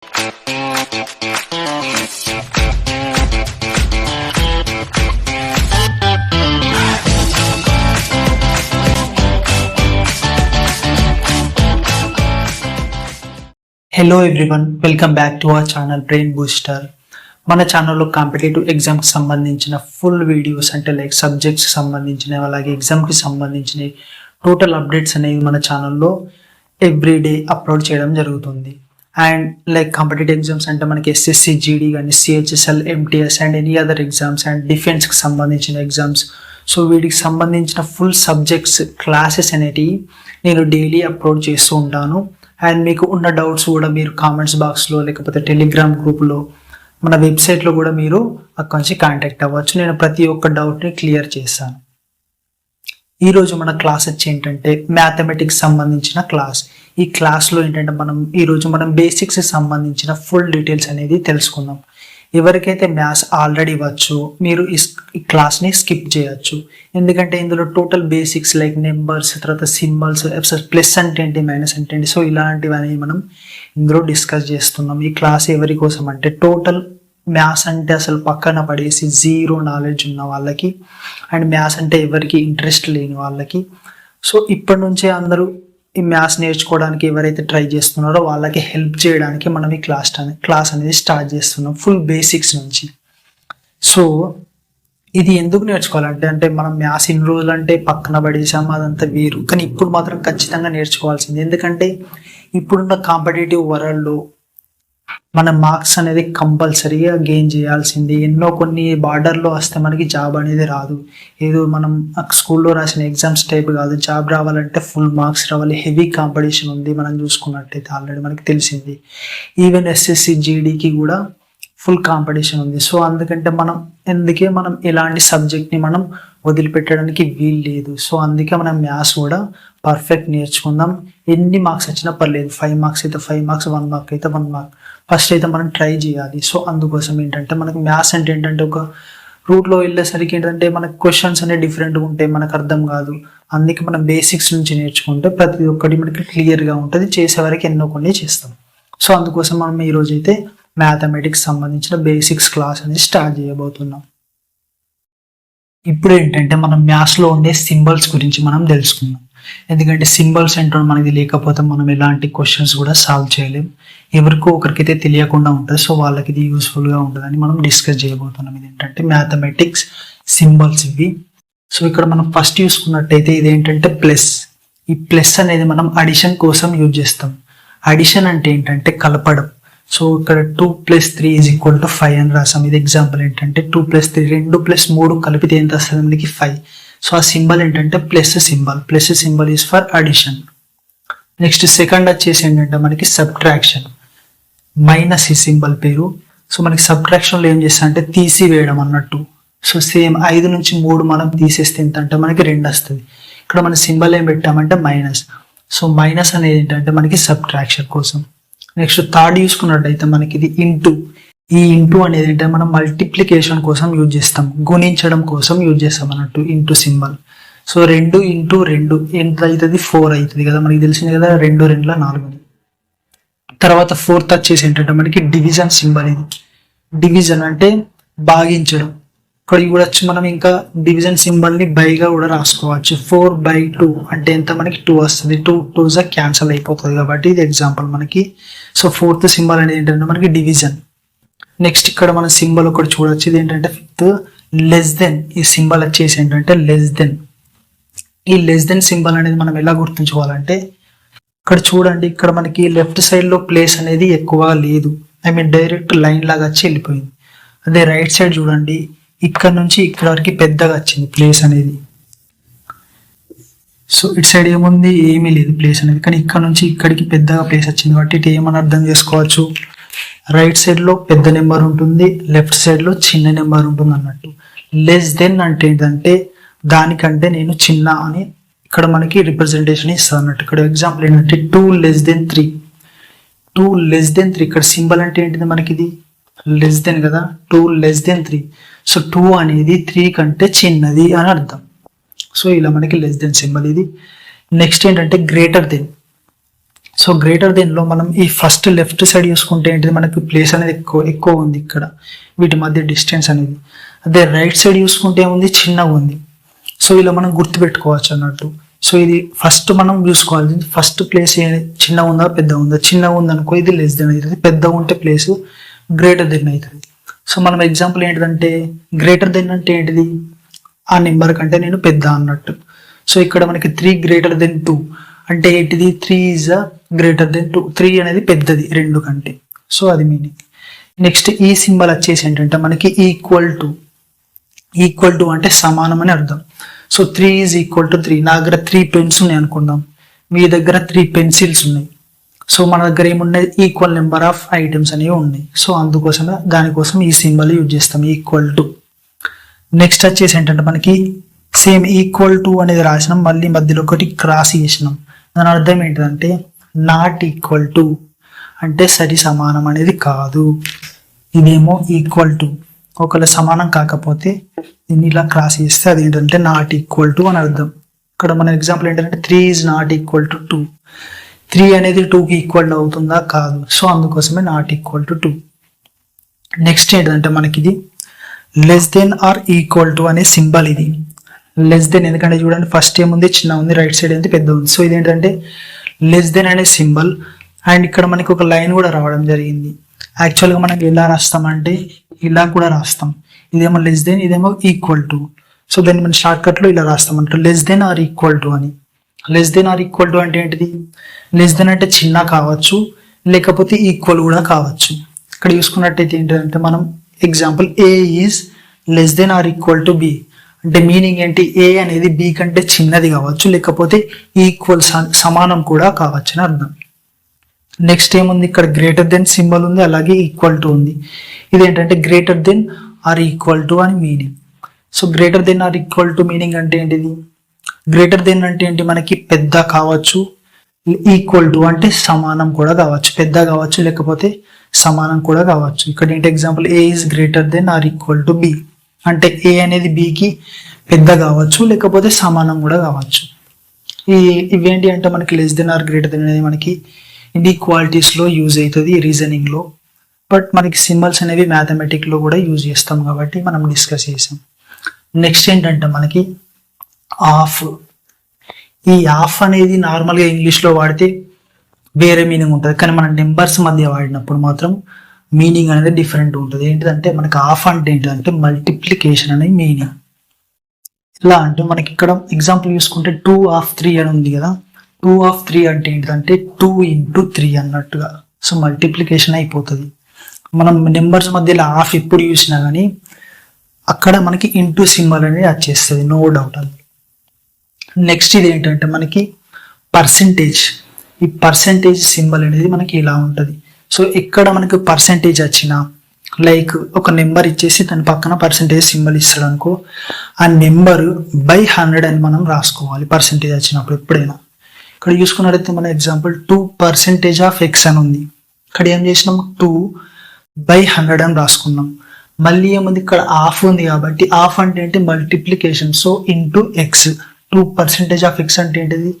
Hello everyone, welcome back to our channel brain booster. మన ఛానల్లో competitive ఎగ్జామ్కి సంబంధించిన ఫుల్ వీడియోస్ అంటే లైక్ సబ్జెక్ట్స్ సంబంధించినవి, అలాగే ఎగ్జామ్కి సంబంధించిన టోటల్ అప్డేట్స్ అనేవి మన ఛానల్లో ఎవ్రీడే అప్లోడ్ చేయడం జరుగుతుంది. అండ్ లైక్ కాంపిటేటివ్ ఎగ్జామ్స్ అంటే మనకి ఎస్ఎస్సి, జీడీ కానీ, CHSL, MTS and any other exams and డిఫెన్స్కి సంబంధించిన ఎగ్జామ్స్. సో వీటికి సంబంధించిన ఫుల్ సబ్జెక్ట్స్ క్లాసెస్ అనేటివి నేను డైలీ అప్లోడ్ చేస్తూ ఉంటాను. అండ్ మీకు ఉన్న డౌట్స్ కూడా మీరు కామెంట్స్ బాక్స్లో లేకపోతే టెలిగ్రామ్ గ్రూప్లో మన వెబ్సైట్లో కూడా మీరు అక్కడి నుంచి కాంటాక్ట్ అవ్వచ్చు. నేను ప్రతి ఒక్క డౌట్ని క్లియర్ చేస్తాను. ఈరోజు మన క్లాస్ వచ్చి ఏంటంటే మ్యాథమెటిక్స్ సంబంధించిన క్లాస్. ఈ క్లాస్లో ఏంటంటే ఈరోజు మనం బేసిక్స్ సంబంధించిన ఫుల్ డీటెయిల్స్ అనేది తెలుసుకుందాం. ఎవరికైతే మ్యాథ్స్ ఆల్రెడీ వచ్చు మీరు ఈ క్లాస్ని స్కిప్ చేయొచ్చు. ఎందుకంటే ఇందులో టోటల్ బేసిక్స్ లైక్ నెంబర్స్, తర్వాత సింబల్స్, ప్లస్ అంటే ఏంటి, మైనస్ అంటే ఏంటి, సో ఇలాంటివన్నీ మనం ఇందులో డిస్కస్ చేస్తున్నాం. ఈ క్లాస్ ఎవరి కోసం అంటే టోటల్ మ్యాథ్స్ అంటే అసలు పక్కన పడేసి జీరో నాలెడ్జ్ ఉన్న వాళ్ళకి అండ్ మ్యాథ్స్ అంటే ఎవరికి ఇంట్రెస్ట్ లేని వాళ్ళకి. సో ఇప్పటి నుంచే అందరూ ఈ మ్యాథ్స్ నేర్చుకోవడానికి ఎవరైతే ట్రై చేస్తున్నారో వాళ్ళకి హెల్ప్ చేయడానికి మనం ఈ క్లాస్ అనేది స్టార్ట్ చేస్తున్నాం ఫుల్ బేసిక్స్ నుంచి. సో ఇది ఎందుకు నేర్చుకోవాలంటే మనం మ్యాథ్స్ ఇన్ని రోజులు అంటే పక్కన పడేసాము, అదంతా వేరు. కానీ ఇప్పుడు మాత్రం ఖచ్చితంగా నేర్చుకోవాల్సింది. ఎందుకంటే ఇప్పుడున్న కాంపిటేటివ్ వరల్డ్లో మన మార్క్స్ అనేది కంపల్సరీగా గెయిన్ చేయాల్సింది. కొన్ని బార్డర్లో వస్తే మనకి జాబ్ అనేది రాదు. ఏదో మనం స్కూల్లో రాసిన ఎగ్జామ్స్ టైప్ కాదు. జాబ్ రావాలంటే ఫుల్ మార్క్స్ రావాలి. హెవీ కాంపిటీషన్ ఉంది. మనం చూసుకున్నట్టయితే ఆల్రెడీ మనకి తెలిసింది. ఈవెన్ ఎస్ఎస్సి, జీడీకి కూడా ఫుల్ కాంపిటీషన్ ఉంది. సో అందుకంటే మనం ఇలాంటి సబ్జెక్ట్ని మనం వదిలిపెట్టడానికి వీలు లేదు. సో అందుకే మనం మ్యాథ్స్ కూడా పర్ఫెక్ట్ నేర్చుకుందాం. ఎన్ని మార్క్స్ వచ్చినా పర్లేదు. 5 మార్క్స్ అయితే 5 మార్క్స్, 1 మార్క్ అయితే 1 మార్క్, ఫస్ట్ అయితే మనం ట్రై చేయాలి. సో అందుకోసం ఏంటంటే మనకు మ్యాథ్స్ అంటే ఏంటంటే ఒక రూట్లో వెళ్ళేసరికి ఏంటంటే మనకు క్వశ్చన్స్ అనేవి డిఫరెంట్గా ఉంటాయి, మనకు అర్థం కాదు. అందుకే మనం బేసిక్స్ నుంచి నేర్చుకుంటే ప్రతి ఒక్కటి మనకి క్లియర్గా ఉంటుంది. చేసేవరకు ఎన్నో కొన్ని చేస్తాం. సో అందుకోసం మనం ఈరోజు అయితే మ్యాథమెటిక్స్ సంబంధించిన బేసిక్స్ క్లాస్ అనేది స్టార్ట్ చేయబోతున్నాం. ఇప్పుడు ఏంటంటే మనం మ్యాథ్స్లో ఉండే సింబల్స్ గురించి మనం తెలుసుకుందాం. ఎందుకంటే సింబల్స్ ఏంటో మనకి లేకపోతే మనం ఎలాంటి క్వశ్చన్స్ కూడా సాల్వ్ చేయలేం. ఎవరికో ఒకరికైతే తెలియకుండా ఉంటుంది. సో వాళ్ళకి ఇది యూస్ఫుల్గా ఉంటుందని మనం డిస్కస్ చేయబోతున్నాం. ఇది ఏంటంటే మ్యాథమెటిక్స్ సింబల్స్ ఇవి. సో ఇక్కడ మనం ఫస్ట్ చూసుకున్నట్టయితే ఇది ఏంటంటే ప్లస్. ఈ ప్లస్ అనేది మనం అడిషన్ కోసం యూజ్ చేస్తాం. అడిషన్ అంటే ఏంటంటే కలపడం. సో ఇక్కడ 2 + 3 = 5 అని రాసాం. ఇది ఎగ్జాంపుల్ ఏంటంటే 2 + 3 2 + 3 కలిపితే ఎంత వస్తుంది మనకి 5. సో ఆ సింబల్ ఏంటంటే plus symbol. Plus symbol is for addition. Next second వచ్చేసి ఏంటంటే మనకి సబ్ట్రాక్షన్. మైనస్ ఈ సింబల్ పేరు. సో మనకి సబ్ట్రాక్షన్లో ఏం చేస్తా అంటే తీసివేయడం అన్నట్టు. సో సేమ్ 5 నుంచి 3 మనం తీసేస్తే ఎంత అంటే మనకి 2 వస్తుంది. ఇక్కడ మన సింబల్ ఏం పెట్టామంటే మైనస్. సో మైనస్ అనేది ఏంటంటే మనకి సబ్ట్రాక్షన్ కోసం. నెక్స్ట్ థర్డ్ చూసుకున్నట్టయితే మనకి ఇది ఇంటూ. ఈ ఇంటూ అనేది ఏంటంటే మనం మల్టిప్లికేషన్ కోసం యూజ్ చేస్తాం, గుణించడం కోసం యూజ్ చేస్తాం అన్నట్టు ఇంటూ సింబల్. సో 2 × 2 ఎంత అవుతుంది, 4 అవుతుంది కదా, మనకి తెలిసింది కదా. 2 × 2 = 4. తర్వాత ఫోర్త్ వచ్చేసి ఏంటంటే మనకి డివిజన్ సింబల్. ఇది డివిజన్ అంటే భాగించడం. ఇక్కడ కూడా వచ్చి మనం ఇంకా డివిజన్ సింబల్ని బైగా కూడా రాసుకోవచ్చు. 4/2 అంటే ఎంత మనకి 2 వస్తుంది. 2 2s క్యాన్సల్ అయిపోతుంది కాబట్టి ఇది ఎగ్జాంపుల్ మనకి. సో ఫోర్త్ సింబల్ అనేది ఏంటంటే మనకి డివిజన్. నెక్స్ట్ ఇక్కడ మన సింబల్ ఒకటి చూడవచ్చు. ఇది ఏంటంటే ఫిఫ్త్ లెస్ దెన్. ఈ సింబల్ వచ్చేసి ఏంటంటే లెస్ దెన్. ఈ లెస్ దెన్ సింబల్ అనేది మనం ఎలా గుర్తుంచుకోవాలంటే ఇక్కడ చూడండి, ఇక్కడ మనకి లెఫ్ట్ సైడ్లో ప్లేస్ అనేది ఎక్కువగా లేదు. డైరెక్ట్ లైన్ లాగా వచ్చి వెళ్ళిపోయింది. అదే రైట్ సైడ్ చూడండి, ఇక్కడ నుంచి ఇక్కడ వరకు పెద్దగా వచ్చింది ప్లేస్ అనేది. సో ఇటు సైడ్ ఏముంది, ఏమీ లేదు ప్లేస్ అనేది. కానీ ఇక్కడ నుంచి ఇక్కడికి పెద్దగా ప్లేస్ వచ్చింది కాబట్టి ఇటు ఏమని అర్థం చేసుకోవచ్చు, రైట్ సైడ్లో పెద్ద నెంబర్ ఉంటుంది, లెఫ్ట్ సైడ్లో చిన్న నెంబర్ ఉంటుంది అన్నట్టు. లెస్ దెన్ అంటే ఏంటంటే దానికంటే నేను చిన్న అని ఇక్కడ మనకి రిప్రజెంటేషన్ ఇస్తాను అన్నట్టు. ఇక్కడ ఎగ్జాంపుల్ ఏంటంటే 2 > 3. 2 > 3 ఇక్కడ సింబల్ అంటే ఏంటిది మనకి ఇది లెస్ దెన్ కదా. 2 > 3. సో 2 అనేది 3 కంటే చిన్నది అని అర్థం. సో ఇలా మనకి లెస్ దెన్ సింబల్ ఇది. నెక్స్ట్ ఏంటంటే greater than. So greater then లో మనం ఈ ఫస్ట్ లెఫ్ట్ సైడ్ చూసుకుంటే ఏంటిది, మనకి ప్లేస్ అనేది ఎక్కువ ఉంది ఇక్కడ, వీటి మధ్య డిస్టెన్స్ అనేది. అదే రైట్ సైడ్ చూసుకుంటే ఏముంది, చిన్నగా ఉంది. సో ఇలా మనం గుర్తుపెట్టుకోవచ్చు అన్నట్టు. సో ఇది ఫస్ట్ మనం చూసుకోవాలి, ఫస్ట్ ప్లేస్ చిన్నగా ఉందా పెద్దగా ఉందా. చిన్నగా ఉందనుకో ఇది లెస్ దెన్ అవుతుంది, పెద్దగా ఉంటే ప్లేస్ గ్రేటర్ దెన్ అవుతుంది. సో మనం ఎగ్జాంపుల్ ఏంటిదంటే గ్రేటర్ దెన్ అంటే ఏంటిది, ఆ నెంబర్ కంటే నేను పెద్ద అన్నట్టు. సో ఇక్కడ మనకి 3 గ్రేటర్ దెన్ 2 అంటే ఏంటిది, 3 ఈజ్ గ్రేటర్ దెన్ 2, 3 అనేది పెద్దది 2 కంటే. సో అది మీనింగ్. నెక్స్ట్ ఈ సింబల్ వచ్చేసి ఏంటంటే మనకి ఈక్వల్ టు అంటే సమానం అని అర్థం. So 3 is equal to 3. నా దగ్గర 3 పెన్స్ ఉన్నాయి అనుకుందాం, మీ దగ్గర 3 పెన్సిల్స్ ఉన్నాయి. సో మన దగ్గర ఏమున్నాయి, ఈక్వల్ నెంబర్ ఆఫ్ ఐటమ్స్ అనేవి ఉన్నాయి. సో అందుకోసమే దానికోసం ఈ సింబల్ యూజ్ చేస్తాం, ఈక్వల్ టు. నెక్స్ట్ వచ్చేసి ఏంటంటే మనకి సేమ్ ఈక్వల్ టు అనేది రాసినాం, మళ్ళీ మధ్యలో ఒకటి క్రాస్ చేసినాం. దాని అర్థం ఏంటంటే నాట్ ఈక్వల్ టు అంటే సరి సమానం అనేది కాదు. ఇదేమో ఈక్వల్ టు, ఒకవేళ సమానం కాకపోతే దీన్ని ఇలా క్రాస్ చేస్తే అది ఏంటంటే నాట్ ఈక్వల్ టు అని అర్థం. ఇక్కడ మన ఎగ్జాంపుల్ ఏంటంటే 3 ఈజ్ నాట్ ఈక్వల్ టు 2. 3 అనేది 2కి ఈక్వల్ అవుతుందా, కాదు. సో అందుకోసమే నాట్ ఈక్వల్ టు 2. నెక్స్ట్ ఏంటంటే మనకి ఇది less than or equal to అనే సింబల్. ఇది లెస్ దెన్ ఎందుకంటే చూడండి ఫస్ట్ ఏముంది, చిన్న ఉంది, రైట్ సైడ్ ఏంటి పెద్ద ఉంది. సో ఇదేంటంటే లెస్ దెన్ అనే సింబల్. అండ్ ఇక్కడ మనకి ఒక లైన్ కూడా రావడం జరిగింది. యాక్చువల్గా మనం ఎలా రాస్తామంటే ఇలా కూడా రాస్తాం, ఇదేమో లెస్ దెన్, ఇదేమో ఈక్వల్ టు. సో దాన్ని మనం షార్ట్ కట్ లో ఇలా రాస్తామంట, less than or equal to అని. Less than or equal to అంటే ఏంటిది, లెస్ దెన్ అంటే చిన్న కావచ్చు, లేకపోతే ఈక్వల్ కూడా కావచ్చు. ఇక్కడ చూసుకున్నట్టయితే ఏంటంటే మనం example A is less than or equal to B అంటే మీనింగ్ ఏంటి, ఏ అనేది బి కంటే చిన్నది కావచ్చు, లేకపోతే ఈక్వల్ సమానం కూడా కావచ్చు అని అర్థం. నెక్స్ట్ ఏముంది, ఇక్కడ గ్రేటర్ దెన్ సింబల్ ఉంది, అలాగే ఈక్వల్ టు ఉంది. ఇదేంటంటే greater than or equal to అని meaning. So greater than or equal to meaning అంటే ఏంటిది, గ్రేటర్ దెన్ అంటే ఏంటి, మనకి పెద్ద కావచ్చు, ఈక్వల్ టు అంటే సమానం కూడా కావచ్చు, పెద్ద కావచ్చు లేకపోతే సమానం కూడా కావచ్చు. ఇక్కడ ఏంటి example A is greater than or equal to B అంటే ఏ అనేది బికి పెద్ద కావచ్చు, లేకపోతే సమానం కూడా కావచ్చు. ఇవేంటి అంటే మనకి less than or greater than అనేది మనకి ఇన్ఈక్వాలిటీస్ లో యూజ్ అవుతుంది, రీజనింగ్ లో. బట్ మనకి సింబల్స్ అనేవి మ్యాథమెటిక్ లో కూడా యూజ్ చేస్తాం కాబట్టి మనం డిస్కస్ చేసాం. నెక్స్ట్ ఏంటంటే మనకి ఆఫ్. ఈ ఆఫ్ అనేది నార్మల్గా ఇంగ్లీష్లో వాడితే వేరే మీనింగ్ ఉంటుంది, కానీ మన నెంబర్స్ మధ్య వాడినప్పుడు మాత్రం మీనింగ్ అనేది డిఫరెంట్ ఉంటుంది. ఏంటిదంటే మనకి ఆఫ్ అంటే ఏంటంటే మల్టిప్లికేషన్ అనే మీనింగ్. ఇలా అంటే మనకి ఇక్కడ ఎగ్జాంపుల్ చూసుకుంటే 2 ఆఫ్ 3 అని ఉంది కదా, 2 ఆఫ్ 3 అంటే ఏంటంటే 2 ఇంటూ 3 అన్నట్టుగా. సో మల్టిప్లికేషన్ అయిపోతుంది. మనం నెంబర్స్ మధ్యలో ఆఫ్ ఎప్పుడు చూసినా కానీ అక్కడ మనకి ఇంటూ సింబల్ అనేది వచ్చేస్తుంది, నో డౌట్ అది. నెక్స్ట్ ఇది ఏంటంటే మనకి పర్సెంటేజ్. ఈ పర్సెంటేజ్ సింబల్ అనేది మనకి ఇలా ఉంటుంది. సో ఇక్కడ మనకి పర్సెంటేజ్ వచ్చిన లైక్ ఒక నెంబర్ ఇచ్చేసి దాని పక్కన పర్సెంటేజ్ సింబల్ ఇస్తాడు అనుకో, ఆ నెంబర్ బై 100 అని మనం రాసుకోవాలి పర్సెంటేజ్ వచ్చినప్పుడు ఎప్పుడైనా. ఇక్కడ చూసుకున్నట్టయితే మన ఎగ్జాంపుల్ 2% ఆఫ్ ఎక్స్ అని ఉంది. ఇక్కడ ఏం చేసినాం, 2/100 అని రాసుకున్నాం. మళ్ళీ ఏముంది, ఇక్కడ ఆఫ్ ఉంది కాబట్టి ఆఫ్ అంటే ఏంటి, multiplication. So into X. 2% of X అంటే ఏంటిది,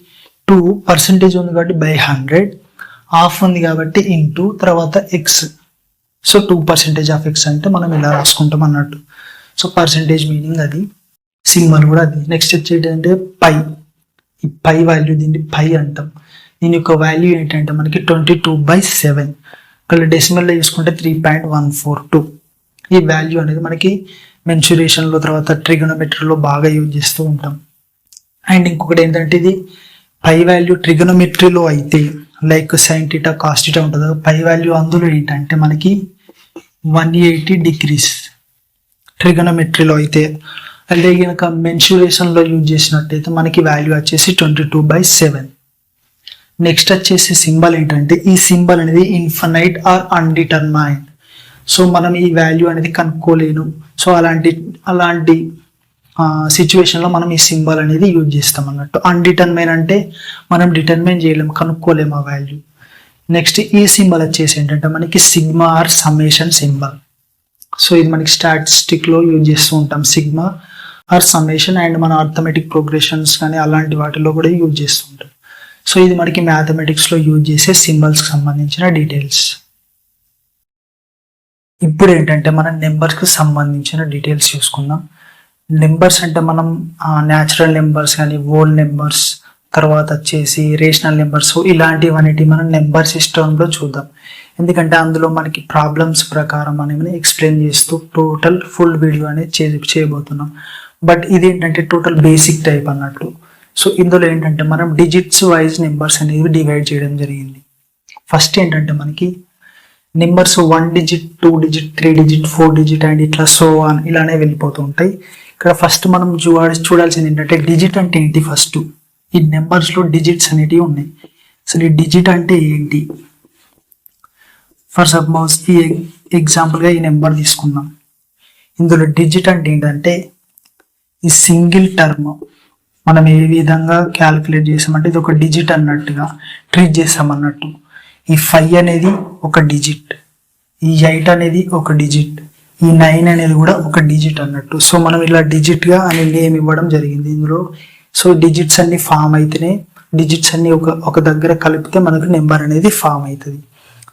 2% ఉంది కాబట్టి బై 100, ఆఫ్ ఉంది కాబట్టి ఇంటూ తర్వాత ఎక్స్. సో 2% ఆఫ్ ఎక్స్ అంటే మనం ఇలా రాసుకుంటాం అన్నట్టు. సో పర్సెంటేజ్ మీనింగ్ అది, సింబల్ కూడా అది. నెక్స్ట్ వచ్చేది అంటే పై. ఈ పై వాల్యూ, దీన్ని పై అంటాం. దీని యొక్క వాల్యూ ఏంటంటే మనకి 22/7. ఇక్కడ డెసిమల్లో చూసుకుంటే 3.142. ఈ వాల్యూ అనేది మనకి మెన్సురేషన్లో తర్వాత ట్రిగోనోమెట్రీలో బాగా యూజ్ చేస్తూ ఉంటాం. అండ్ ఇంకొకటి ఏంటంటే ఇది పై వాల్యూ ట్రిగోనోమెట్రీలో అయితే లైక్ sin θ cos θ ఉంటుంది, పై వాల్యూ అందులో ఏంటంటే మనకి 180 degrees ట్రిగోనోమెట్రీలో అయితే. అదే కనుక మెన్సురేషన్లో యూజ్ చేసినట్టయితే మనకి వాల్యూ వచ్చేసి 22/7. నెక్స్ట్ వచ్చేసి సింబల్ ఏంటంటే ఈ సింబల్ అనేది ఇన్ఫినైట్ ఆర్ అన్డిటర్మైన్డ్. సో మనం ఈ వాల్యూ అనేది కనుక్కోలేను. సో అలాంటి సిచ్యువేషన్లో మనం ఈ సింబల్ అనేది యూజ్ చేస్తాం అన్నట్టు. అన్డిటర్మైన్ అంటే మనం డిటర్మైన్ చేయలేము, కనుక్కోలేము ఆ వాల్యూ. నెక్స్ట్ ఈ సింబల్ వచ్చేసి ఏంటంటే మనకి sigma or summation symbol. So ఇది మనకి స్టాటిస్టిక్లో యూజ్ చేస్తూ ఉంటాం, సిగ్మా ఆర్ సమ్మేషన్. అండ్ మన అర్థమెటిక్ ప్రోగ్రెషన్స్ కానీ అలాంటి వాటిలో కూడా యూజ్ చేస్తూ ఉంటాం. సో ఇది మనకి మ్యాథమెటిక్స్లో యూజ్ చేసే సింబల్స్కి సంబంధించిన డీటెయిల్స్. ఇప్పుడు ఏంటంటే మనం నెంబర్స్కి సంబంధించిన డీటెయిల్స్ చూసుకుందాం. నెంబర్స్ అంటే మనం న్యాచురల్ నెంబర్స్ కానీ హోల్ నెంబర్స్, తర్వాత వచ్చేసి రేషనల్ నెంబర్స్, ఇలాంటివన్నిటి మనం నెంబర్ సిస్టంలో చూద్దాం. ఎందుకంటే అందులో మనకి ప్రాబ్లమ్స్ ప్రకారం అనేది ఎక్స్ప్లెయిన్ చేస్తూ టోటల్ ఫుల్ వీడియో అనేది చేయబోతున్నాం. బట్ ఇది ఏంటంటే టోటల్ బేసిక్ టైప్ అన్నట్టు. సో ఇందులో ఏంటంటే మనం డిజిట్స్ వైజ్ నెంబర్స్ అనేవి డివైడ్ చేయడం జరిగింది. ఫస్ట్ ఏంటంటే మనకి numbers 1 digit, 2 digit, 3 digit, 4 digit and ఇట్లా సో ఆన్ ఇలానే వెళ్ళిపోతూ ఉంటాయి. ఇక్కడ ఫస్ట్ మనం చూడాల్సింది ఏంటంటే డిజిట్ అంటే ఏంటి. ఫస్ట్ ఈ నెంబర్స్లో డిజిట్స్ అనేటివి ఉన్నాయి. అసలు ఈ డిజిట్ అంటే ఏంటి. ఫర్ సపోజ్ ఈ ఎగ్జాంపుల్గా ఈ నెంబర్ తీసుకున్నాం. ఇందులో డిజిట్ అంటే ఏంటంటే ఈ సింగిల్ టర్మ్ మనం ఏ విధంగా క్యాలిక్యులేట్ చేసామంటే ఇది ఒక డిజిట్ అన్నట్టుగా ట్రీట్ చేసామన్నట్టు. ఈ 5 అనేది ఒక డిజిట్, ఈ 8 అనేది ఒక డిజిట్, ఈ 9 అనేది కూడా ఒక డిజిట్ అన్నట్టు. సో మనం ఇలా డిజిట్గా అనే నేమ్ ఇవ్వడం జరిగింది ఇందులో. సో డిజిట్స్ అన్ని ఫామ్ అయితేనే, డిజిట్స్ అన్ని ఒక దగ్గర కలిపితే మనకు నెంబర్ అనేది ఫామ్ అవుతుంది.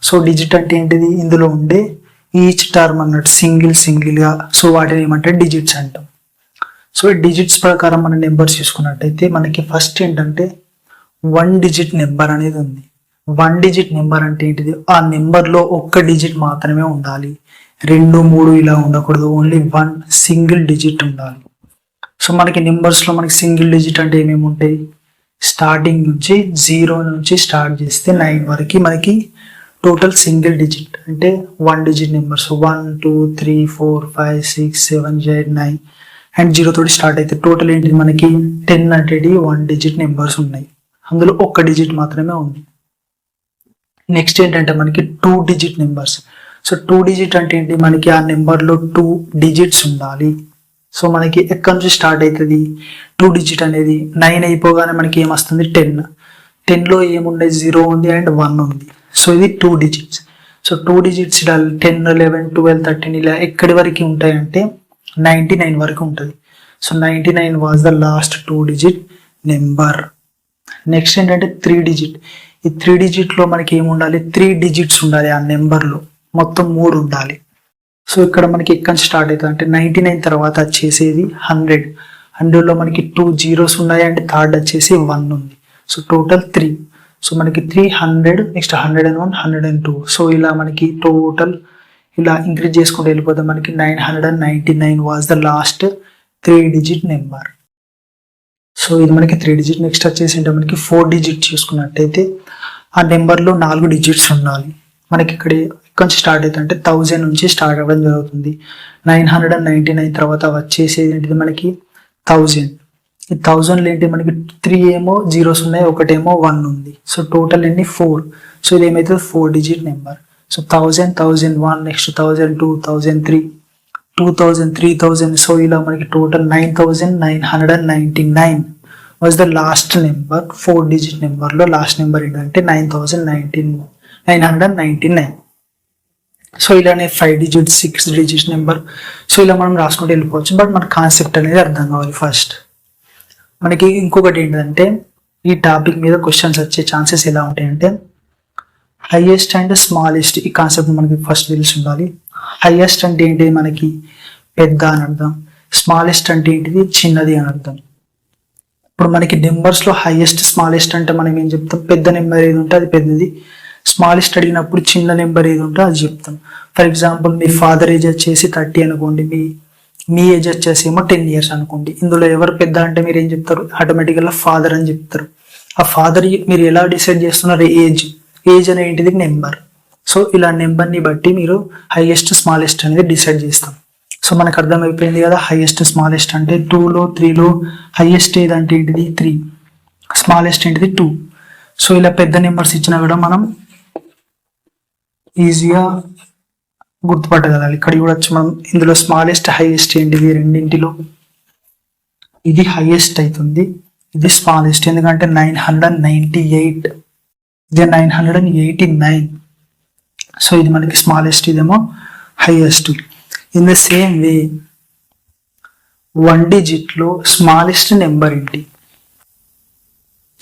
సో డిజిట్ అంటే ఏంటిది, ఇందులో ఉండే ఈచ్ టర్మ్ అన్నట్టు సింగిల్గా. సో వాటిని ఏమంటే డిజిట్స్ అంటాం. సో డిజిట్స్ ప్రకారం మన నెంబర్స్ చూసుకున్నట్టయితే మనకి ఫస్ట్ ఏంటంటే 1 డిజిట్ నెంబర్ అనేది ఉంది. 1 డిజిట్ నెంబర్ అంటే ఏంటిది, ఆ నెంబర్లో ఒక్క డిజిట్ మాత్రమే ఉండాలి. 2, 3 ఇలా ఉండకూడదు. ఓన్లీ 1 సింగిల్ డిజిట్ ఉండాలి. సో మనకి నెంబర్స్లో మనకి సింగిల్ డిజిట్ అంటే ఏమేమి ఉంటాయి, స్టార్టింగ్ నుంచి 0 నుంచి స్టార్ట్ చేస్తే 9 వరకు మనకి టోటల్ సింగిల్ డిజిట్ అంటే 1 డిజిట్ నెంబర్స్. 1, 2, 3, 4, 5, 6, 7, 8, 9 అండ్ 0 తోటి స్టార్ట్ అయితే టోటల్ ఏంటి మనకి 10 అంటే 1 డిజిట్ నెంబర్స్ ఉన్నాయి. అందులో ఒక్క డిజిట్ మాత్రమే ఉంది. నెక్స్ట్ ఏంటంటే మనకి 2 డిజిట్ నెంబర్స్. సో 2 డిజిట్ అంటే ఏంటి, మనకి ఆ నెంబర్లో 2 డిజిట్స్ ఉండాలి. సో మనకి ఎక్కడి నుంచి స్టార్ట్ అవుతుంది 2 డిజిట్ అనేది, 9 అయిపోగానే మనకి ఏమొస్తుంది 10. 10లో ఏముండే 0 ఉంది అండ్ 1 ఉంది. సో ఇది 2 డిజిట్స్. సో 2 డిజిట్స్ ఇలా 10, 11, 12, 13 ఇలా ఎక్కడి వరకు ఉంటాయంటే 99 వరకు ఉంటుంది. So 99 was the last 2 digit number. Next ఏంటంటే 3 డిజిట్. ఈ 3 డిజిట్లో మనకి ఏముండాలి, 3 డిజిట్స్ ఉండాలి. ఆ నెంబర్లో మొత్తం 3 ఉండాలి. సో ఇక్కడ మనకి ఎక్కడి స్టార్ట్ అవుతుంది అంటే 99 తర్వాత వచ్చేసేది 100. 100లో మనకి 2 జీరోస్ ఉన్నాయి అండ్ థర్డ్ వచ్చేసి 1 ఉంది. So total 3. సో మనకి 300, నెక్స్ట్ 101, 102. సో ఇలా మనకి టోటల్ ఇలా ఇంక్రీజ్ చేసుకుంటూ వెళ్ళిపోతే మనకి 999 was the last 3 digit number. So ఇది మనకి 3 డిజిట్. నెక్స్ట్ వచ్చేసి అంటే మనకి 4 డిజిట్ చూసుకున్నట్టయితే ఆ నెంబర్లో 4 డిజిట్స్ ఉండాలి. మనకి ఇక్కడ నుంచి స్టార్ట్ అవుతుంది అంటే 1000 నుంచి స్టార్ట్ అవ్వడం జరుగుతుంది. 999 తర్వాత వచ్చేసేది ఏంటిది మనకి 1000. ఈ 1000లో ఏంటి మనకి 3 ఏమో జీరోస్ ఉన్నాయి, ఒకటేమో 1 ఉంది. సో టోటల్ ఎన్ని 4. సో ఇది ఏమైతుంది 4 digit number. So 1000, 1001, next 1002, 1003, 2000, 3000. So ఇలా మనకి total 9999 was the last number. 4 digit నెంబర్లో లాస్ట్ నెంబర్ ఏంటంటే 9999. సో ఇలానే 5 డిజిట్, 6 డిజిట్ నెంబర్. సో ఇలా మనం రాసుకుంటూ వెళ్ళిపోవచ్చు. బట్ మన కాన్సెప్ట్ అనేది అర్థం కావాలి ఫస్ట్. మనకి ఇంకొకటి ఏంటంటే ఈ టాపిక్ మీద క్వశ్చన్స్ వచ్చే ఛాన్సెస్ ఎలా ఉంటాయంటే హైయెస్ట్ అండ్ స్మాలెస్ట్, ఈ కాన్సెప్ట్ మనకి ఫస్ట్ తెలిసి ఉండాలి. హైయెస్ట్ అంటే ఏంటి మనకి పెద్ద అని అర్థం, స్మాలెస్ట్ అంటే ఏంటిది చిన్నది అని అర్థం. ఇప్పుడు మనకి నెంబర్స్లో హైయెస్ట్ స్మాలెస్ట్ అంటే మనం ఏం చెప్తాం, పెద్ద నెంబర్ ఏది ఉంటే అది పెద్దది, స్మాలెస్ట్ అడిగినప్పుడు చిన్న నెంబర్ ఏది ఉంటే అది చెప్తాం. For example me father age వచ్చేసి 30 అనుకోండి, మీ ఏజ్ వచ్చేసి ఏమో 10 years అనుకోండి. ఇందులో ఎవరు పెద్ద అంటే మీరు ఏం చెప్తారు, ఆటోమేటిక్గా ఫాదర్ అని చెప్తారు. ఆ ఫాదర్ మీరు ఎలా డిసైడ్ చేస్తున్నారు, ఏజ్ అనేటిది నెంబర్. సో ఇలా నెంబర్ని బట్టి మీరు హైయెస్ట్ స్మాలెస్ట్ అనేది డిసైడ్ చేస్తాం. సో మనకు అర్థమైపోయింది కదా, హైయెస్ట్ స్మాలెస్ట్ అంటే 2లో 3లో హైయెస్ట్ ఏదంటే ఏంటిది 3, స్మాలెస్ట్ ఏంటిది 2. సో ఇలా పెద్ద నెంబర్స్ ఇచ్చినా కూడా మనం ఈజీగా గుర్తుపట్టగలాలి. ఇక్కడ చూడొచ్చు మనం, ఇందులో స్మాలెస్ట్ హైయెస్ట్ ఏంటిది రెండింటిలో, ఇది హైయెస్ట్ అవుతుంది, ఇది స్మాలెస్ట్. ఎందుకంటే 998, ఇది 989. సో ఇది మనకి స్మాలెస్ట్, ఇదేమో highest. In the same way 1 డిజిట్లో స్మాలెస్ట్ నెంబర్ ఏంటి,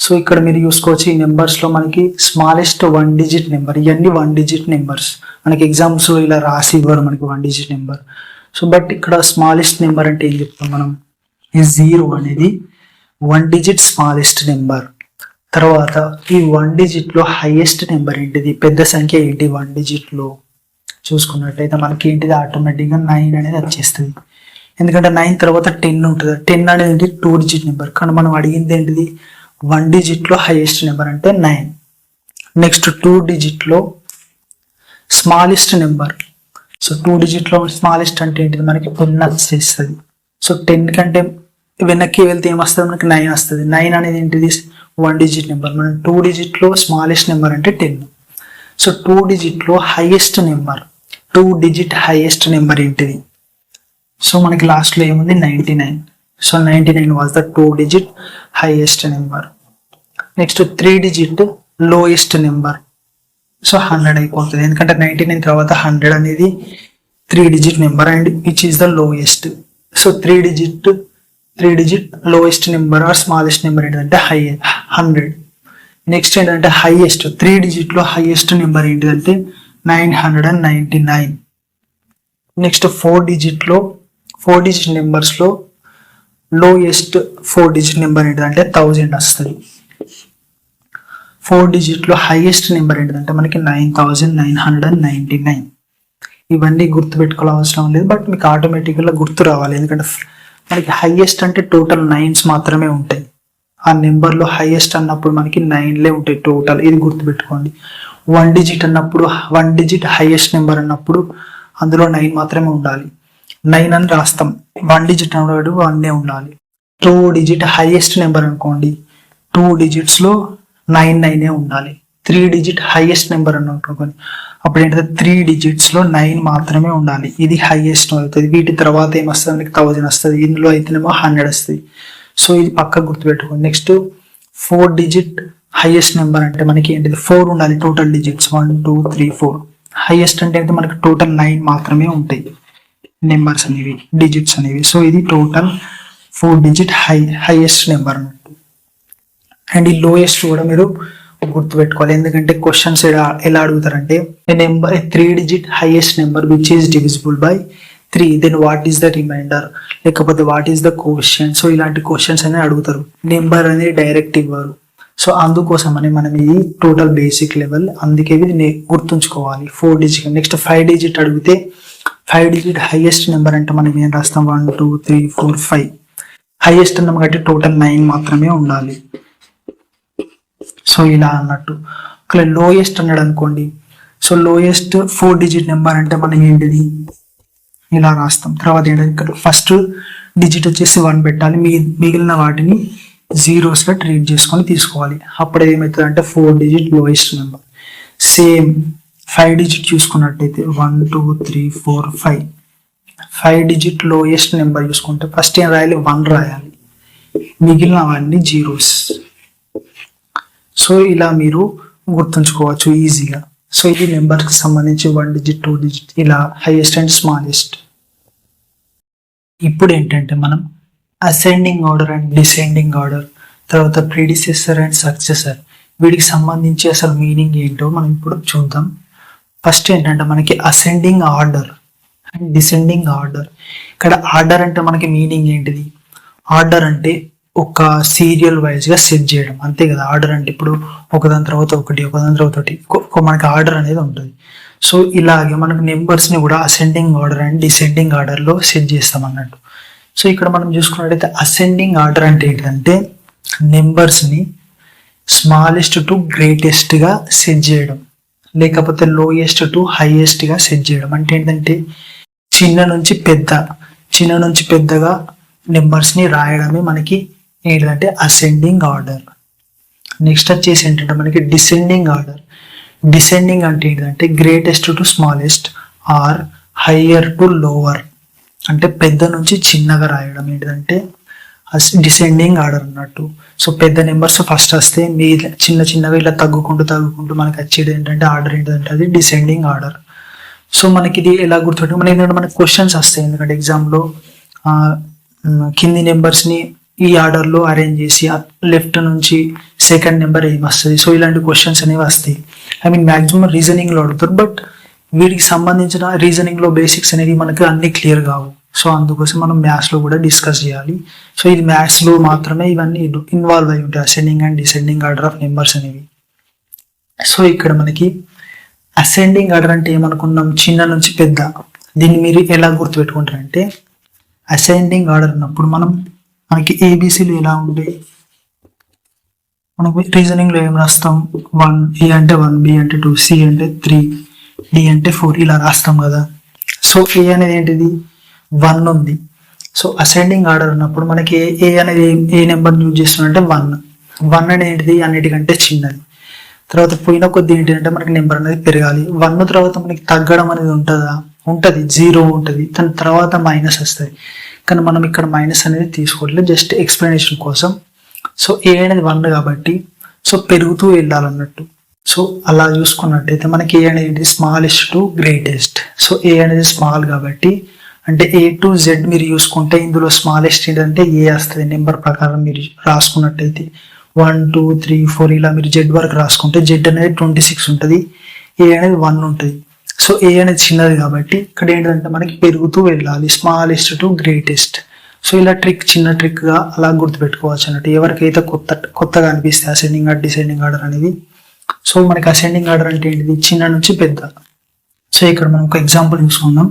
సో ఇక్కడ మీరు చూసుకోవచ్చు ఈ నెంబర్స్లో మనకి స్మాలెస్ట్ 1 డిజిట్ నెంబర్, ఇవన్నీ 1 డిజిట్ నెంబర్స్. మనకి ఎగ్జామ్స్లో ఇలా రాసి ఇవ్వరు మనకి 1 డిజిట్ నెంబర్. సో బట్ ఇక్కడ స్మాలెస్ట్ నెంబర్ అంటే ఏం చెప్తాం మనం, ఈ 0 అనేది 1 డిజిట్ స్మాలెస్ట్ నెంబర్. తర్వాత ఈ 1 డిజిట్లో హైయెస్ట్ నెంబర్ ఏంటిది, పెద్ద సంఖ్య ఏంటి 1 డిజిట్లో చూసుకున్నట్లయితే మనకి ఏంటిది ఆటోమేటిక్గా 9 అనేది వచ్చేస్తుంది. ఎందుకంటే 9 తర్వాత 10 ఉంటుంది. 10 అనేది 2 డిజిట్ నెంబర్, కానీ మనం అడిగింది ఏంటిది 1 డిజిట్లో హైయెస్ట్ నెంబర్ అంటే 9. నెక్స్ట్ 2 డిజిట్లో స్మాలెస్ట్ నెంబర్. సో 2 డిజిట్లో స్మాలెస్ట్ అంటే ఏంటిది మనకి 10 వచ్చేస్తుంది. సో 10 కంటే వెనక్కి వెళ్తే ఏమొస్తుంది మనకి 9 వస్తుంది. 9 అనేది ఏంటిది 1 డిజిట్ నెంబర్. మనం 2 డిజిట్లో స్మాలెస్ట్ నెంబర్ అంటే 10. సో 2 డిజిట్లో highest number, 2 digit highest number ఏంటిది, సో మనకి లాస్ట్లో ఏముంది 99. So 99 was the 2 digit highest number. Next 3 digit lowest number. So 100 అయిపోతుంది, ఎందుకంటే 99 తర్వాత 100 అనేది 3 digit number and which is the lowest. So 3 digit lowest number or smallest number ఏంటంటే 100. Next ఏంటంటే హైయెస్ట్, 3 డిజిట్లో హైయెస్ట్ నెంబర్ ఏంటిదంటే 999. నెక్స్ట్ 4 డిజిట్ నెంబర్స్లో lowest 4 digit number ఏంటిదంటే 1000 వస్తుంది. 4 డిజిట్లో హైయెస్ట్ నెంబర్ ఏంటిదంటే మనకి 9999. ఇవన్నీ గుర్తుపెట్టుకోవాల్సిన అవసరం లేదు, బట్ మీకు ఆటోమేటిక్గా గుర్తు రావాలి. ఎందుకంటే మనకి హైయెస్ట్ అంటే టోటల్ 9s మాత్రమే ఉంటాయి. ఆ నెంబర్లో హైయెస్ట్ అన్నప్పుడు మనకి 9లే ఉంటాయి టోటల్, ఇది గుర్తుపెట్టుకోండి. 1 డిజిట్ అన్నప్పుడు 1 డిజిట్ హైయెస్ట్ నెంబర్ అన్నప్పుడు అందులో 9 మాత్రమే ఉండాలి. 9 అని రాస్తాం, 1 డిజిట్ అన్నప్పుడు 1 ఉండాలి. 2 డిజిట్ హైయెస్ట్ నెంబర్ అనుకోండి, 2 డిజిట్స్లో 9 ఉండాలి. 3 డిజిట్ హైయెస్ట్ నెంబర్ అని అనుకోండి, అప్పుడు ఏంటంటే 3 డిజిట్స్లో 9 మాత్రమే ఉండాలి. ఇది హైయెస్ట్ అవుతుంది. వీటి తర్వాత ఏమొస్తుంది మనకి 1000 వస్తుంది, ఇందులో అయితేనేమో 100 వస్తుంది. సో ఇది పక్క గుర్తుపెట్టుకోండి. నెక్స్ట్ 4 డిజిట్ హైయెస్ట్ నెంబర్ అంటే మనకి ఏంటిది 4 ఉండాలి టోటల్ డిజిట్స్, 1 2 3 4. హైయెస్ట్ అంటే మనకి టోటల్ 9 మాత్రమే ఉంటాయి నెంబర్స్ అనేవి, డిజిట్స్ అనేవి. సో ఇది టోటల్ 4 డిజిట్ హైయెస్ట్ నెంబర్ అన్నట్టు. అండ్ ఈ లోయెస్ట్ కూడా మీరు గుర్తుపెట్టుకోవాలి, ఎందుకంటే క్వశ్చన్స్ ఎలా అడుగుతారంటే number 3 digit highest number which is divisible by 3, then what is the remainder, లేకపోతే what is the question. So ఇలాంటి క్వశ్చన్స్ అనేది అడుగుతారు. నెంబర్ అనేది డైరెక్ట్ ఇవ్వరు. సో అందుకోసమని మనం ఇది టోటల్ బేసిక్ లెవెల్, అందుకే ఇది గుర్తుంచుకోవాలి 4 డిజిట్. నెక్స్ట్ 5 డిజిట్ అడిగితే 5 డిజిట్ హైయెస్ట్ నెంబర్ అంటే మనం ఏం రాస్తాం 1 2 3 4 5. హైయెస్ట్ అన్నాం కాబట్టి టోటల్ 9 మాత్రమే ఉండాలి. సో ఇలా అన్నట్టు. ఇక్కడ లోయెస్ట్ అన్నాడు అనుకోండి, సో లోయెస్ట్ 4 డిజిట్ నెంబర్ అంటే మనం ఏంటిది ఇలా రాస్తాం. తర్వాత ఏంటంటే ఇక్కడ ఫస్ట్ డిజిట్ వచ్చేసి 1 పెట్టాలి, మిగిలిన వాటిని జీరోస్గా ట్రీట్ చేసుకొని తీసుకోవాలి. అప్పుడు ఏమవుతుంది అంటే 4 digit lowest number. Same 5 digit చూసుకున్నట్టయితే 1 2 3 4 5. 5 డిజిట్ లోయెస్ట్ నెంబర్ చూసుకుంటే ఫస్ట్ ఏం రాయాలి 1 రాయాలి, మిగిలినవన్నీ జీరోస్. సో ఇలా మీరు గుర్తుంచుకోవచ్చు ఈజీగా. సో ఇది నెంబర్కి సంబంధించి 1 డిజిట్ 2 డిజిట్ ఇలా హైయెస్ట్ అండ్ స్మాలెస్ట్. ఇప్పుడు ఏంటంటే మనం ascending order and descending order, తర్వాత ప్రిడిసెసర్ అండ్ సక్సెసర్, వీటికి సంబంధించి అసలు మీనింగ్ ఏంటో మనం ఇప్పుడు చూద్దాం. ఫస్ట్ ఏంటంటే మనకి ascending order and descending order. ఇక్కడ ఆర్డర్ అంటే మనకి మీనింగ్ ఏంటిది, ఆర్డర్ అంటే ఒక సీరియల్ వైజ్గా సెట్ చేయడం, అంతే కదా. ఆర్డర్ అంటే ఇప్పుడు ఒకదాని తర్వాత ఒకటి మనకి ఆర్డర్ అనేది ఉంటుంది. సో ఇలాగే మనకు నెంబర్స్ని కూడా అసెండింగ్ ఆర్డర్ అండ్ డిసెండింగ్ ఆర్డర్లో సెట్ చేస్తాం అన్నట్టు. సో ఇక్కడ మనం చూసుకున్నట్టయితే అసెండింగ్ ఆర్డర్ అంటే ఏంటంటే నెంబర్స్ని స్మాలెస్ట్ టు గ్రేటెస్ట్గా సెట్ చేయడం, లేకపోతే లోయెస్ట్ టు హైయెస్ట్గా సెట్ చేయడం. అంటే ఏంటంటే చిన్న నుంచి పెద్దగా నెంబర్స్ని రాయడమే మనకి ఏంటంటే అసెండింగ్ ఆర్డర్. నెక్స్ట్ వచ్చేసి ఏంటంటే మనకి డిసెండింగ్ ఆర్డర్. డిసెండింగ్ అంటే ఏంటంటే greatest to smallest or higher to lower, అంటే పెద్ద నుంచి చిన్నగా రాయడం ఏంటంటే డిసెండింగ్ ఆర్డర్ అన్నట్టు. సో పెద్ద నెంబర్స్ ఫస్ట్ వస్తే మీ చిన్నగా ఇలా తగ్గుకుంటూ మనకి వచ్చేది ఏంటంటే ఆర్డర్ ఏంటంటే అది డిసెండింగ్ ఆర్డర్. సో మనకి ఇది ఎలా గుర్తుంటే మనకి క్వశ్చన్స్ వస్తాయి, ఎందుకంటే ఎగ్జామ్లో కింది నెంబర్స్ని ఈ ఆర్డర్లో అరేంజ్ చేసి లెఫ్ట్ నుంచి సెకండ్ నెంబర్ ఏమొస్తుంది. సో ఇలాంటి క్వశ్చన్స్ అనేవి వస్తాయి. ఐ మీన్ మ్యాక్సిమం రీజనింగ్లో అడుగుతారు, బట్ వీటికి సంబంధించిన రీజనింగ్లో బేసిక్స్ అనేవి మనకి అన్ని క్లియర్ కావు. సో అందుకోసం మనం మ్యాథ్స్లో కూడా డిస్కస్ చేయాలి. సో ఇది మ్యాథ్స్లో మాత్రమే ఇవన్నీ ఇన్వాల్వ్ అయి ఉంటాయి, ascending and descending order of numbers అనేవి. సో ఇక్కడ మనకి అసెండింగ్ ఆర్డర్ అంటే ఏమనుకున్నాం, చిన్న నుంచి పెద్ద. దీన్ని మీరు ఎలా గుర్తుపెట్టుకుంటారంటే, అసెండింగ్ ఆర్డర్ అన్నప్పుడు మనకి ఏబిసిలు ఎలా ఉంటాయి, మనకు రీజనింగ్లో ఏం రాస్తాం, 1 ఏ అంటే 1, బి అంటే 2, సి అంటే 3, డి అంటే 4 ఇలా రాస్తాం కదా. సో ఏ అనేది ఏంటిది, 1 ఉంది. సో అసెండింగ్ ఆర్డర్ ఉన్నప్పుడు మనకి ఏ అనేది ఏ నెంబర్ యూజ్ చేస్తున్నారంటే 1 అనేది ఏంటిది, అన్నిటికంటే చిన్నది. తర్వాత పోయిన కొద్ది ఏంటంటే మనకి నెంబర్ అనేది పెరగాలి. 1 తర్వాత మనకి తగ్గడం అనేది ఉంటుంది, 0 ఉంటుంది, దాని తర్వాత మైనస్ వస్తుంది. కానీ మనం ఇక్కడ మైనస్ అనేది తీసుకోవట్లేదు, జస్ట్ ఎక్స్ప్లెనేషన్ కోసం. సో ఏ అనేది 1 కాబట్టి సో పెరుగుతూ వెళ్ళాలన్నట్టు. సో అలా చూసుకున్నట్టయితే మనకి ఏ అనేది స్మాలెస్ట్ టు గ్రేటెస్ట్. సో ఏ అనేది స్మాల్ కాబట్టి, అంటే ఏ టు జెడ్ మీరు చూసుకుంటే ఇందులో స్మాలెస్ట్ ఏంటంటే ఏ వస్తుంది. నెంబర్ ప్రకారం మీరు రాసుకున్నట్టయితే 1, 2, 3, 4 ఇలా మీరు జెడ్ వరకు రాసుకుంటే జెడ్ అనేది 26 ఉంటుంది, ఏ అనేది 1 ఉంటుంది. సో ఏ అనేది చిన్నది కాబట్టి ఇక్కడ ఏంటంటే మనకి పెరుగుతూ వెళ్ళాలి, స్మాలెస్ట్ టు గ్రేటెస్ట్. సో ఇలా చిన్న ట్రిక్గా అలా గుర్తుపెట్టుకోవచ్చు అన్నట్టు. ఎవరికైతే కొత్తగా అనిపిస్తే అసెండింగ్ ఆర్డర్ డిసెండింగ్ ఆర్డర్ అనేది. సో మనకి అసెండింగ్ ఆర్డర్ అంటే ఏంటిది, చిన్న నుంచి పెద్ద. సో ఇక్కడ మనం ఒక ఎగ్జాంపుల్ చూసుకుందాం.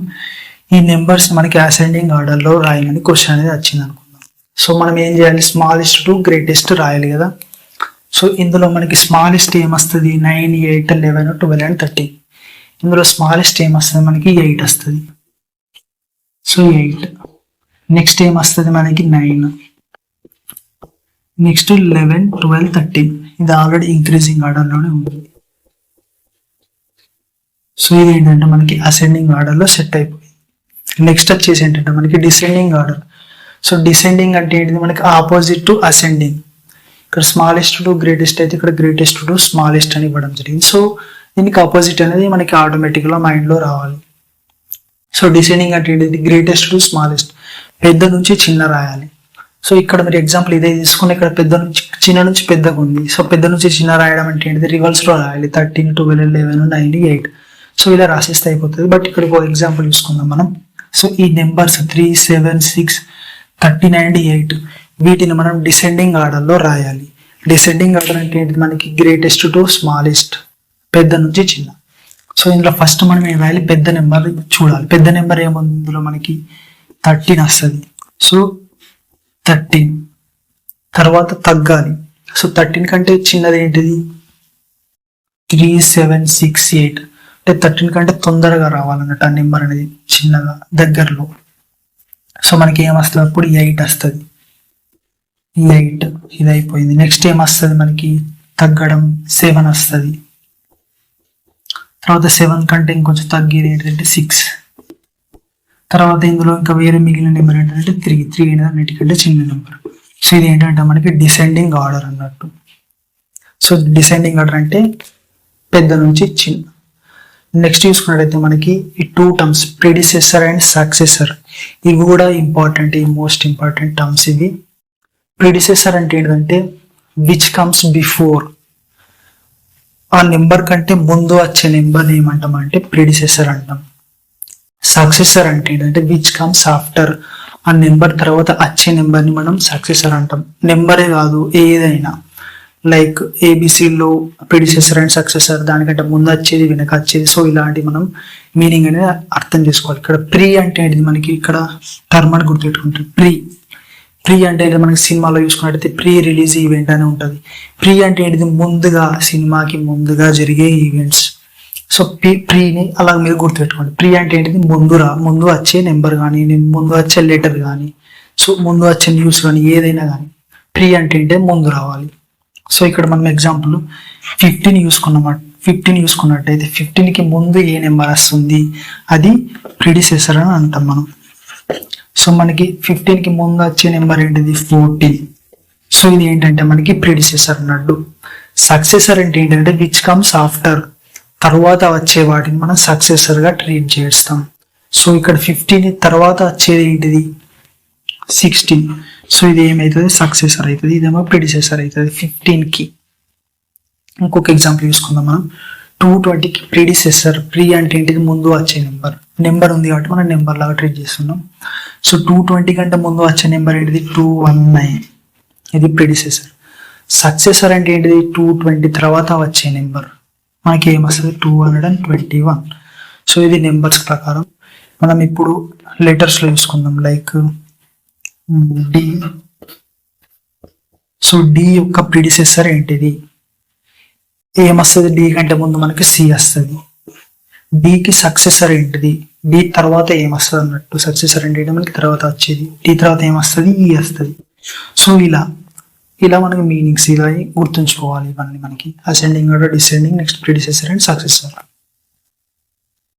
ఈ నెంబర్స్ మనకి అసెండింగ్ ఆర్డర్లో రాయమని క్వశ్చన్ అనేది వచ్చింది అనుకుందాం. సో మనం ఏం చేయాలి, స్మాలెస్ట్ టు గ్రేటెస్ట్ రాయాలి కదా. సో ఇందులో మనకి స్మాలెస్ట్ ఏమొస్తుంది, 9, 8, 11, 12 and 13. ఇందులో స్మాలెస్ట్ ఏమొస్తుంది, మనకి 8 వస్తుంది. సో 8. నెక్స్ట్ ఏమొస్తుంది మనకి 9, నెక్స్ట్ 11, 12, 13. ఇది ఆల్రెడీ ఇంక్రీజింగ్ ఆర్డర్లోనే ఉంది. సో ఇది ఏంటంటే మనకి అసెండింగ్ ఆర్డర్లో సెట్ అయిపోయింది. నెక్స్ట్ వచ్చేసి ఏంటంటే మనకి డిసెండింగ్ ఆర్డర్. సో డిసెండింగ్ అంటే ఏంటిది, మనకి ఆపోజిట్ టు అసెండింగ్. ఇక్కడ స్మాలెస్ట్ టు గ్రేటెస్ట్ అయితే ఇక్కడ గ్రేటెస్ట్ టు స్మాలెస్ట్ అని ఇవ్వడం జరిగింది. సో దీనికి ఆపోజిట్ అనేది మనకి ఆటోమేటిక్గా మైండ్లో రావాలి. సో డిసెండింగ్ అంటే ఏంటిది, గ్రేటెస్ట్ టు స్మాలెస్ట్, పెద్ద నుంచి చిన్న రాయాలి. సో ఇక్కడ మీరు ఎగ్జాంపుల్ ఇదే తీసుకుని ఇక్కడ చిన్న నుంచి పెద్దగా ఉంది. సో పెద్ద నుంచి చిన్న రాయడం అంటే ఏంటిది, రివర్స్లో రాయాలి, 13, 12, 11, 9, 8. సో ఇలా రాసేస్తే అయిపోతుంది. బట్ ఇక్కడ ఒక ఎగ్జాంపుల్ చూసుకుందాం మనం. సో ఈ నెంబర్స్ 3, 7, 6, 13 and 8 వీటిని మనం డిసెండింగ్ ఆర్డర్లో రాయాలి. డిసెండింగ్ ఆర్డర్ అంటే ఏంటిది, మనకి గ్రేటెస్ట్ టు స్మాలెస్ట్, పెద్ద నుంచి చిన్న. సో ఇందులో ఫస్ట్ మనం ఏం రాయాలి, పెద్ద నెంబర్ చూడాలి. పెద్ద నెంబర్ ఏముంది ఇందులో మనకి 13 వస్తుంది. సో 13 తర్వాత తగ్గాలి. సో 13 కంటే చిన్నది ఏంటిది, 3, 7, 6, 8. అంటే 13 కంటే తొందరగా రావాలన్నట్టు ఆ నెంబర్ అనేది చిన్నగా దగ్గరలో. సో మనకి ఏమొస్తుంది అప్పుడు 8 వస్తుంది. 8 ఇది అయిపోయింది. నెక్స్ట్ ఏమొస్తుంది మనకి తగ్గడం, 7 వస్తుంది. తర్వాత 7 కంటే ఇంకొంచెం తగ్గేది ఏంటంటే 6. తర్వాత ఇందులో ఇంకా వేరే మిగిలిన నెంబర్ ఏంటంటే 3 అనేది అన్నిటికంటే చిన్న నెంబర్. సో ఇది ఏంటంటే మనకి డిసెండింగ్ ఆర్డర్ అన్నట్టు. సో డిసెండింగ్ ఆర్డర్ అంటే పెద్ద నుంచి చిన్న. నెక్స్ట్ చూసుకున్నట్టయితే మనకి ఈ 2 టర్మ్స్ ప్రిడిసెసర్ అండ్ సక్సెసర్, ఇవి కూడా ఇంపార్టెంట్, ఈ మోస్ట్ ఇంపార్టెంట్ టర్మ్స్ ఇవి. ప్రిడిసెసర్ అంటే ఏంటంటే విచ్ కమ్స్ బిఫోర్, ఆ నెంబర్ కంటే ముందు వచ్చే నెంబర్ ఏమంటాం అంటే ప్రిడిసెసర్ అంటాం. సక్సెసర్ అంటే ఏంటంటే విచ్ కమ్స్ ఆఫ్టర్, ఆ నెంబర్ తర్వాత వచ్చే నెంబర్ని మనం సక్సెసర్ అంటాం. నెంబరే కాదు ఏదైనా, లైక్ ఏబిసిలో ప్రిడిసెసర్ అండ్ సక్సెసర్, దానికంటే ముందు వచ్చేది వెనక వచ్చేది. సో ఇలాంటి మనం మీనింగ్ అనేది అర్థం చేసుకోవాలి. ఇక్కడ ప్రీ అంటే ఏంటిది, మనకి ఇక్కడ టర్మ్ అని గుర్తుపెట్టుకుంటాం. ప్రీ అంటే మనకి సినిమాలో చూసుకున్నట్టయితే ప్రీ రిలీజ్ ఈవెంట్ అని ఉంటుంది. ప్రీ అంటే ఏంటిది, ముందుగా, సినిమాకి ముందుగా జరిగే ఈవెంట్స్. సో ప్రీని అలా మీరు గుర్తుపెట్టుకోండి. ప్రీ అంటే ఏంటిది, ముందు వచ్చే నెంబర్ కానీ, ముందు వచ్చే లెటర్ కానీ, సో ముందు వచ్చే న్యూస్ కానీ ఏదైనా కానీ ప్రీ అంటే ఏంటి, ముందు రావాలి. సో ఇక్కడ మనం ఎగ్జాంపుల్ 15 చూసుకున్నమాట. 15 చూసుకున్నట్టయితే 15కి ముందు ఏ నెంబర్ వస్తుంది, అది ప్రిడిసెసర్ అని అంటాం మనం. సో మనకి 15కి ముందు వచ్చే నెంబర్ ఏంటిది, 14. సో ఇది ఏంటంటే మనకి ప్రిడిసెసర్ అన్నట్టు. సక్సెసర్ అంటే ఏంటంటే విచ్ కమ్స్ ఆఫ్టర్, తర్వాత వచ్చే వాటిని మనం సక్సెసర్ గా ట్రీట్ చేస్తాం. సో ఇక్కడ 15 తర్వాత వచ్చేది ఏంటిది, 16. సో ఇది ఏమవుతుంది, సక్సెసర్ అవుతుంది. ఇదేమో ప్రిడిసెసర్ అవుతుంది 15కి. ఇంకొక ఎగ్జాంపుల్ తీసుకుందాం మనం. 220కి ప్రీడిసెసర్, ప్రీ అంటే ఏంటిది, ముందు వచ్చే నెంబర్ ఉంది కాబట్టి మనం నెంబర్ లాగా ట్రీట్ చేస్తున్నాం. సో 220 కంటే ముందు వచ్చే నెంబర్ ఏంటిది, 219, ఇది ప్రీడిసెసర్. సక్సెసర్ అంటే ఏంటిది, 220 తర్వాత వచ్చే నెంబర్, మనకి ఏమొస్తుంది, 221. సో ఇది నెంబర్స్ ప్రకారం. మనం ఇప్పుడు లెటర్స్లో చూసుకుందాం, లైక్ డి. సో డి యొక్క ప్రీడిసెసర్ ఏంటిది, ఏమొస్తుంది, డి కంటే ముందు మనకి సి వస్తుంది. డికి సక్సెసర్ ఏంటిది, డి తర్వాత ఏమొస్తుంది అన్నట్టు, సక్సెసర్ అంటే మనకి తర్వాత వచ్చేది, డి తర్వాత ఏమొస్తుంది, ఈ వస్తుంది. సో ఇలా మనకి మీనింగ్స్ ఇలా గుర్తుంచుకోవాలి ఇవన్నీ మనకి. Ascending order, descending, next predecessor and successor.